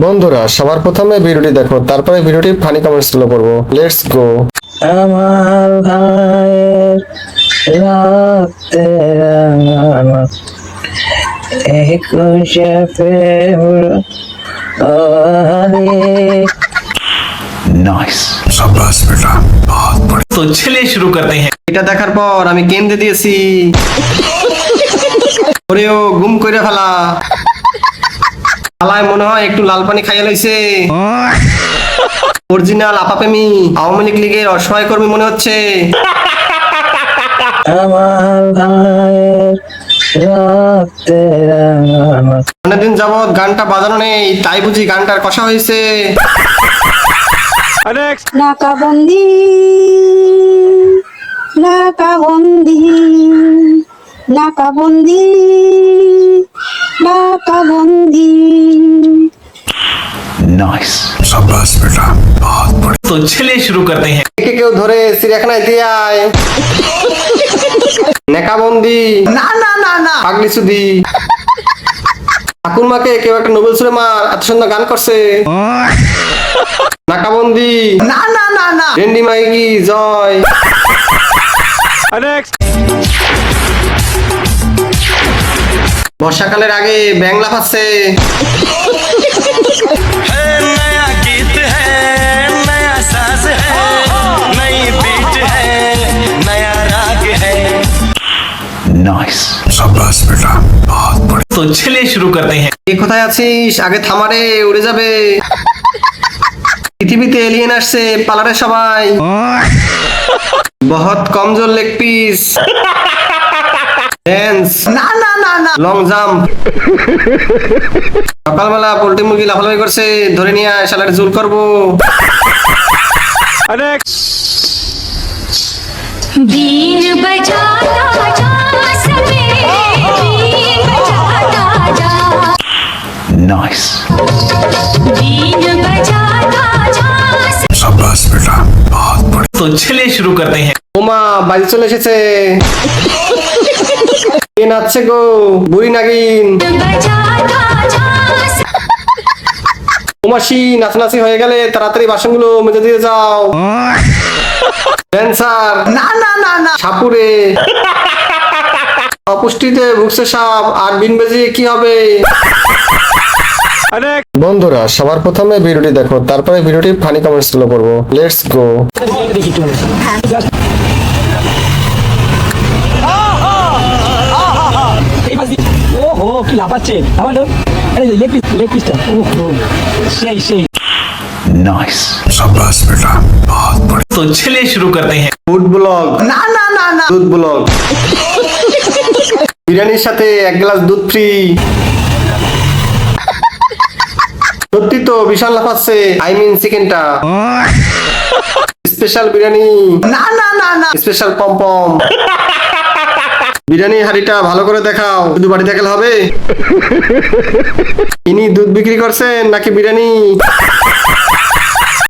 বন্ধুরা সবার প্রথমে ভিডিওটি দেখো, তারপরে ভিডিওটি ফানি কমেন্টস গুলো পড়বো। Let's go. আমার ভাইয়ের রক্তে রাঙানো 21শে ফেব্রুয়ারি। नाइस, शाबाश बेटा, बहुत बढ़िया। तो चलिए शुरू करते हैं। এটা দেখার পর আমি কেঁদে দিয়েছি। ওরেও গুম কইরা ফেলা। শালায় মনে হয় একটু লাল পানি খাইয়া লইছে। অরিজিনাল আপাপ্রেমী আওয়ামী লীগের অসহায় কর্মী মনে হচ্ছে। আমার ভাইয়ের রক্তে রাঙানো। অনেকদিন যাবৎ গানটা বাজানো নেই, তাই বুঝি গানটার কষা হয়েছে। নাকাবন্দি নাকাবন্দি নাকাবন্দি নাকাবন্দি। नाइस, शाबाश बेटा, बहुत बढ़िया। तो चलिए शुरू करते हैं। কে কেউ ধরে চিড়িয়াখানায় দিয়ে আয়। নেকাবন্দি না না না না পাগলি সুদি। ঠাকুরমাকে কেউ একটা নোবেল সুরে মার, এত সুন্দর গান করছে। নাকাবন্দি না না না না রেন্ডি মাইকি জয়। বর্ষাকালের আগে ব্যাং লাফাচ্ছে। नया गीत है, नया साज है, नई बीट है, नया राग है। नाइस, शाबाश बेटा, बहुत बढ़िया। तो चलिए शुरू करते हैं। কে কোথায় আছিস? আগে থামারে, উড়ে যাবে। পৃথিবীতে এলিয়েন আসছে, পালারে সবাই। বহুত কমজোর লেগ পিস। ড্যান্স না না না না লং জাম্প। সকালবেলা পোল্ট্রি মুরগি লাফালাফি করছে, ধরে নিয়ে আয়, শালারে জুল করবো। बीन बजाता जा सवेरे, बीन बजाता जा, नाइस, बीन बजाता जा। शाबाश बेटा, बहुत बढ़िया। तो चलिए शुरू करते हैं। ওমা বাড়ি চলে এসেছে। কে নাচছে গো? বুড়ি নাগিন। बजाता जा, ওমাসি নাচানাচি হয়ে গেলে তাড়াতাড়ি বাসনগুলো মেজে দিয়ে যাও। ড্যান্সার না না না না সাপুরে। অপুষ্টিতে ভুগছে সাপ, আর বিন বেজিয়ে কি হবে? বন্ধুরা সবার প্রথমে ভিডিওটি দেখো, তারপরে ভিডিওটি ফানি কমেন্টস গুলো পড়বো। Let's go. ওহো কি লাফাচ্ছে আমার লেগ পিসটা। ওহো সেই সেই। नाइस, शाबाश बेटा, बहुत बढ़िया। तो चलिए शुरू करते हैं। ফুড ব্লগ না না না না দুধ ব্লগ। বিরিয়ানির সাথে এক গ্লাস দুধ ফ্রি। সত্যি তো বিশাল লাফাচ্ছে, আই মিন চিকেনটা। স্পেশাল বিরিয়ানি না না না না স্পেশাল পমপম। বিরিয়ানি হাড়িটা ভালো করে দেখাও, শুধু বাড়ি দেখালে হবে? ইনি দুধ বিক্রি করছেন নাকি বিরিয়ানি?